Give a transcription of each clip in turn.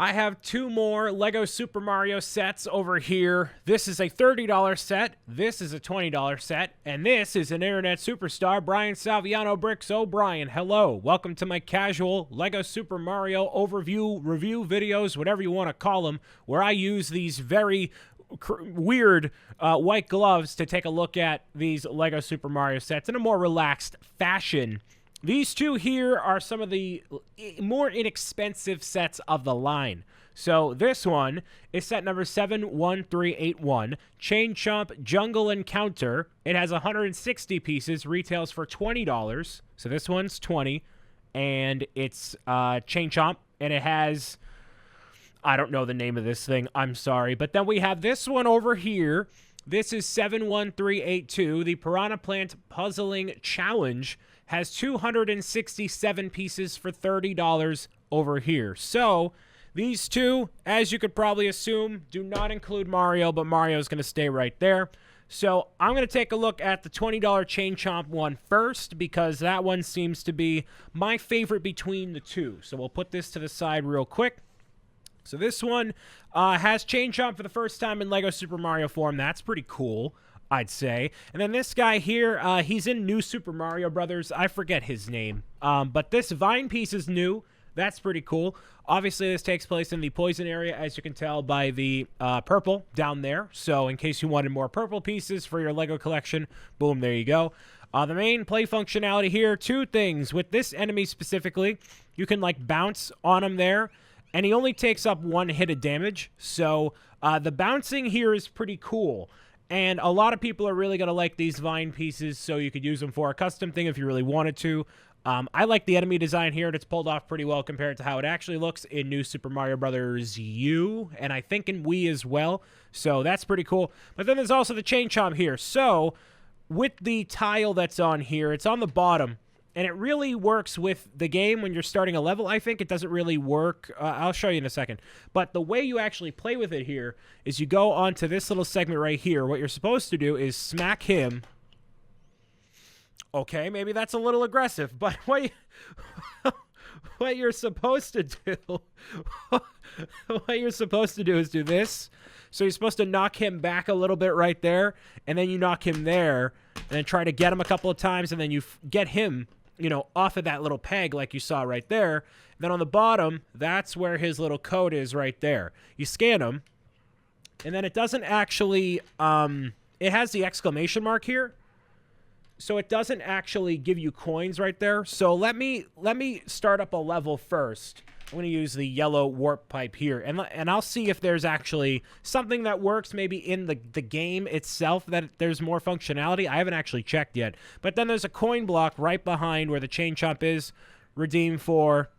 I have two more Lego Super Mario sets over here. This is a $30 set, this is a $20 set, and this is an internet superstar, Brian Saviano, BricksOBrian. Hello, welcome to my casual Lego Super Mario overview, review videos, whatever you want to call them, where I use these very weird white gloves to take a look at these Lego Super Mario sets in a more relaxed fashion. These two here are some of the more inexpensive sets of the line. So this one is set number 71381, Chain Chomp Jungle Encounter. It has 160 pieces, retails for $20. So this one's $20, and it's Chain Chomp, and it has, I don't know the name of this thing, I'm sorry. But then we have this one over here. This is 71382, the Piranha Plant Puzzling Challenge. Has 267 pieces for $30 over here. So these two, as you could probably assume, do not include Mario, but Mario is going to stay right there. So I'm going to take a look at the $20 Chain Chomp one first, because that one seems to be my favorite between the two. So we'll put this to the side real quick. So this one has Chain Chomp for the first time in Lego Super Mario form. That's pretty cool, I'd say. And then this guy here, he's in New Super Mario Brothers. I forget his name. But this Vine piece is new. That's pretty cool. Obviously, this takes place in the Poison area, as you can tell by the purple down there. So in case you wanted more purple pieces for your Lego collection, boom, there you go. The main play functionality here, two things. With this enemy specifically, you can like bounce on him there, and he only takes up one hit of damage. So the bouncing here is pretty cool. And a lot of people are really going to like these Vine pieces, so you could use them for a custom thing if you really wanted to. I like the enemy design here, and it's pulled off pretty well compared to how it actually looks in New Super Mario Bros. U, and I think in Wii as well. So that's pretty cool. But then there's also the Chain Chomp here. So with the tile that's on here, it's on the bottom, and it really works with the game when you're starting a level. I think it doesn't really work. I'll show you in a second. But the way you actually play with it here is you go onto this little segment right here. What you're supposed to do is smack him. Okay, maybe that's a little aggressive, but what you're supposed to do, what you're supposed to do is do this. So you're supposed to knock him back a little bit right there, and then you knock him there, and then try to get him a couple of times, and then you get him, you know, off of that little peg like you saw right there. And then on the bottom, that's where his little code is right there. You scan him, and then it doesn't actually, it has the exclamation mark here. So it doesn't actually give you coins right there. So let me start up a level first. I'm going to use the yellow warp pipe here, and I'll see if there's actually something that works maybe in the game itself, that there's more functionality. I haven't actually checked yet. But then there's a coin block right behind where the Chain Chomp is. Redeem for,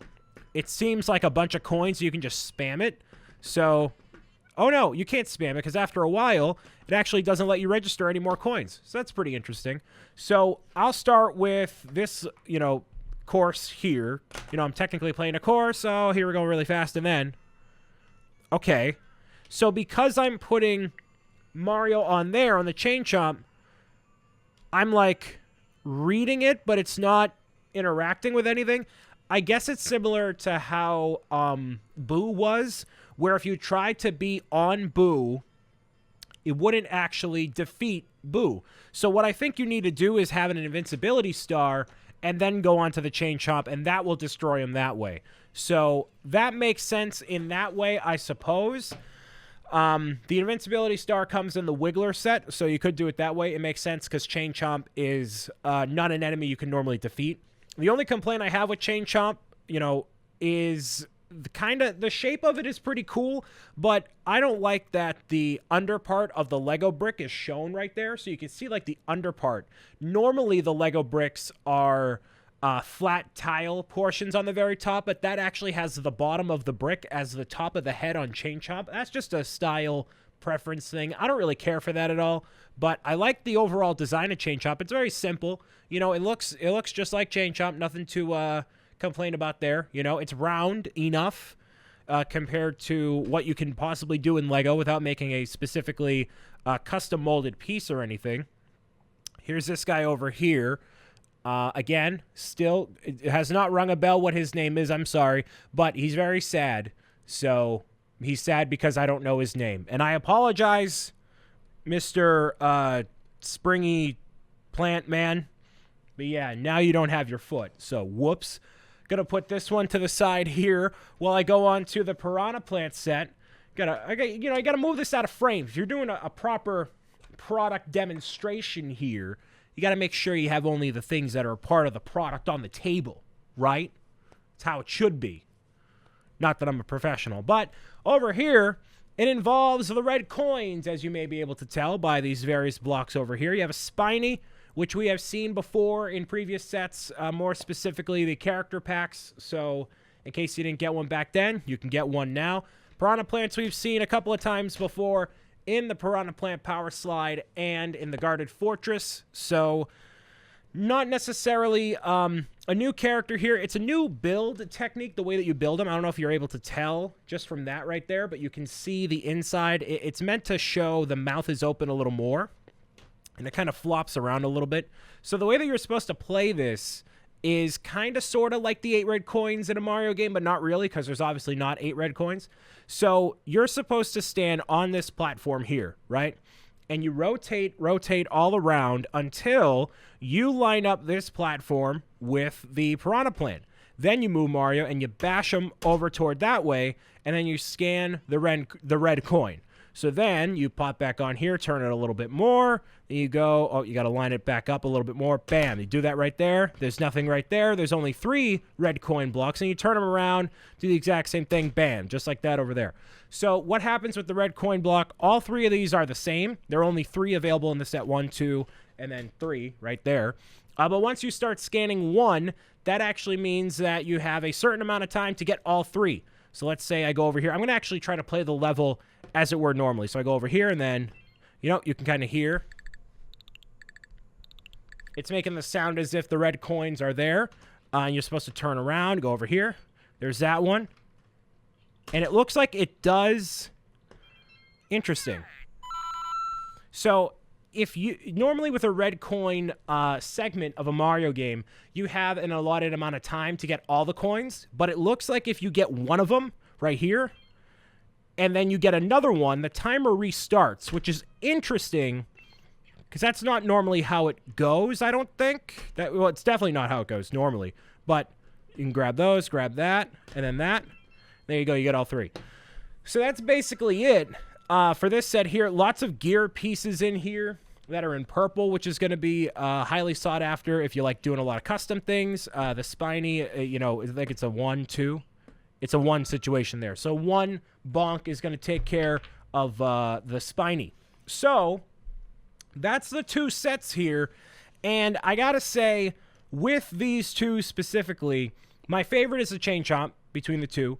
it seems like a bunch of coins, so you can just spam it. So, oh no, you can't spam it, because after a while, it actually doesn't let you register any more coins. So that's pretty interesting. So I'll start with this, you know, course here. You know, I'm technically playing a course, so here we're going really fast, and then, okay. So because I'm putting Mario on there, on the Chain Chomp, I'm like reading it, but it's not interacting with anything. I guess it's similar to how Boo was, where if you tried to be on Boo, it wouldn't actually defeat Boo. So what I think you need to do is have an invincibility star and then go onto the Chain Chomp, and that will destroy him that way. So that makes sense in that way, I suppose. The invincibility star comes in the Wiggler set, so you could do it that way. It makes sense because Chain Chomp is not an enemy you can normally defeat. The only complaint I have with Chain Chomp, you know, is the shape of it is pretty cool, but I don't like that the under part of the Lego brick is shown right there, so you can see like the under part. Normally the Lego bricks are flat tile portions on the very top, but that actually has the bottom of the brick as the top of the head on Chain Chomp. That's just a style preference thing. I don't really care for that at all, but I like the overall design of Chain Chomp. It's very simple. You know, it looks just like Chain Chomp. Nothing to complain about there. You know, it's round enough compared to what you can possibly do in Lego without making a specifically custom molded piece or anything. Here's this guy over here. Again, still, it has not rung a bell what his name is, I'm sorry, but he's very sad. So he's sad because I don't know his name. And I apologize, Mr. Springy Plant Man. But yeah, now you don't have your foot. So whoops. Gonna put this one to the side here while I go on to the Piranha Plant set. I gotta move this out of frame. If you're doing a proper product demonstration here, you gotta make sure you have only the things that are part of the product on the table, right? That's how it should be. Not that I'm a professional, but over here, it involves the red coins, as you may be able to tell by these various blocks over here. You have a Spiny, which we have seen before in previous sets, more specifically the character packs. So in case you didn't get one back then, you can get one now. Piranha Plants we've seen a couple of times before in the Piranha Plant Power Slide and in the Guarded Fortress. So not necessarily a new character here. It's a new build technique, the way that you build them. I don't know if you're able to tell just from that right there, but you can see the inside. It's meant to show the mouth is open a little more, and it kind of flops around a little bit. So the way that you're supposed to play this is kind of sort of like the 8 red coins in a Mario game, but not really, because there's obviously not 8 red coins. So you're supposed to stand on this platform here, right? And you rotate all around until you line up this platform with the Piranha Plant. Then you move Mario and you bash them over toward that way, and then you scan the red coin. So then you pop back on here, turn it a little bit more, and you go, oh, you got to line it back up a little bit more. Bam, you do that right there. There's nothing right there. There's only 3 red coin blocks, and you turn them around, do the exact same thing, bam, just like that over there. So what happens with the red coin block, all 3 of these are the same. There are only 3 available in the set, 1, 2, and then 3 right there. But once you start scanning 1, that actually means that you have a certain amount of time to get all 3. So let's say I go over here. I'm going to actually try to play the level as it were normally. So I go over here, and then, you can kind of hear. It's making the sound as if the red coins are there. And you're supposed to turn around, go over here. There's that one. And it looks like it does. Interesting. So if you normally with a red coin segment of a Mario game, you have an allotted amount of time to get all the coins, but it looks like if you get one of them right here, and then you get another one, the timer restarts, which is interesting because that's not normally how it goes, I don't think. Well, it's definitely not how it goes normally, but you can grab those, grab that, and then that. There you go, you get all 3. So that's basically it. For this set here, lots of gear pieces in here that are in purple, which is going to be highly sought after if you like doing a lot of custom things. The Spiny, I think it's a 1, 2. It's a 1 situation there. So 1 bonk is going to take care of the Spiny. So that's the 2 sets here. And I got to say, with these 2 specifically, my favorite is the Chain Chomp between the 2.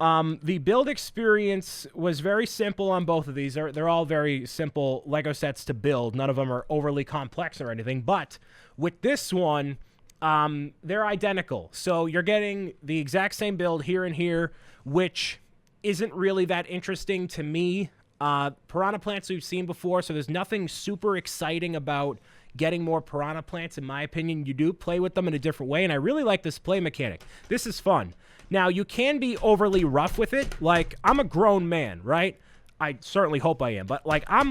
The build experience was very simple on both of these. They're all very simple Lego sets to build. None of them are overly complex or anything. But with this one, they're identical. So you're getting the exact same build here and here, which isn't really that interesting to me. Piranha Plants we've seen before, so there's nothing super exciting about getting more Piranha Plants, in my opinion. You do play with them in a different way, and I really like this play mechanic. This is fun. Now, you can be overly rough with it. Like, I'm a grown man, right? I certainly hope I am. But, I'm,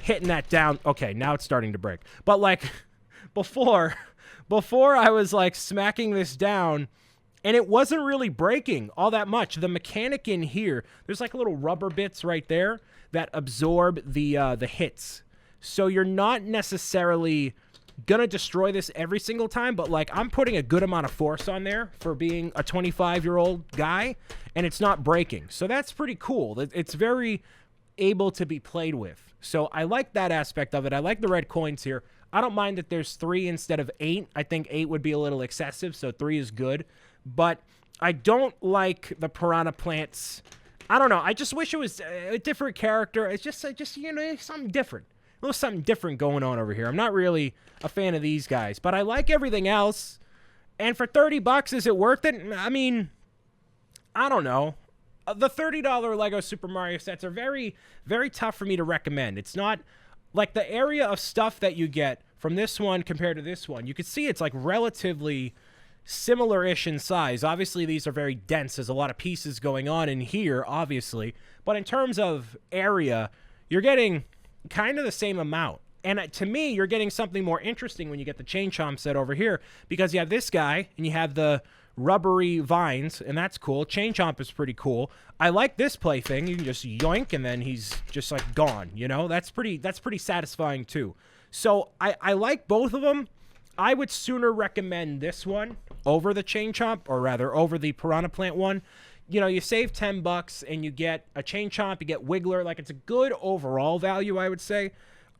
hitting that down. Okay, now it's starting to break. But, before I was, smacking this down, and it wasn't really breaking all that much. The mechanic in here, there's, little rubber bits right there that absorb the hits. So you're not necessarily gonna destroy this every single time, but I'm putting a good amount of force on there for being a 25-year-old guy, and it's not breaking. So that's pretty cool. It's very able to be played with. So I like that aspect of it. I like the red coins here. I don't mind that there's 3 instead of 8. I think 8 would be a little excessive, so 3 is good. But I don't like the Piranha Plants. I don't know. I just wish it was a different character. It's just something different. A little something different going on over here. I'm not really a fan of these guys, but I like everything else. And for $30, is it worth it? I mean, I don't know. The $30 Lego Super Mario sets are very, very tough for me to recommend. It's not the area of stuff that you get from this one compared to this one. You can see it's relatively similar-ish in size. Obviously, these are very dense. There's a lot of pieces going on in here, obviously. But in terms of area, you're getting kind of the same amount. And to me, you're getting something more interesting when you get the Chain Chomp set over here, because you have this guy, and you have the rubbery vines, and that's cool. Chain Chomp is pretty cool. I like this plaything. You can just yoink, and then he's just, like, gone, you know? That's pretty satisfying, too. So I like both of them. I would sooner recommend this one over the Chain Chomp, or rather, over the Piranha Plant one. You know, you save $10, and you get a Chain Chomp, you get Wiggler. Like, it's a good overall value, I would say.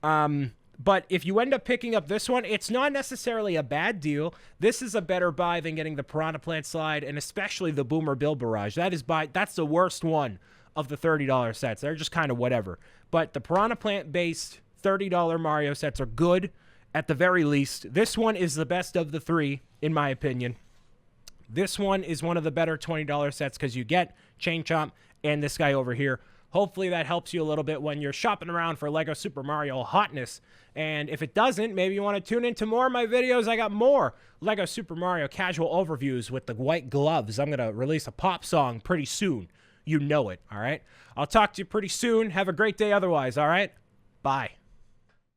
But if you end up picking up this one, it's not necessarily a bad deal. This is a better buy than getting the Piranha Plant slide, and especially the Boomer Bill Barrage. That's the worst one of the $30 sets. They're just kind of whatever. But the Piranha Plant-based $30 Mario sets are good, at the very least. This one is the best of the three, in my opinion. This one is one of the better $20 sets because you get Chain Chomp and this guy over here. Hopefully that helps you a little bit when you're shopping around for LEGO Super Mario hotness. And if it doesn't, maybe you want to tune into more of my videos. I got more LEGO Super Mario casual overviews with the white gloves. I'm going to release a pop song pretty soon. You know it, all right? I'll talk to you pretty soon. Have a great day otherwise, all right? Bye.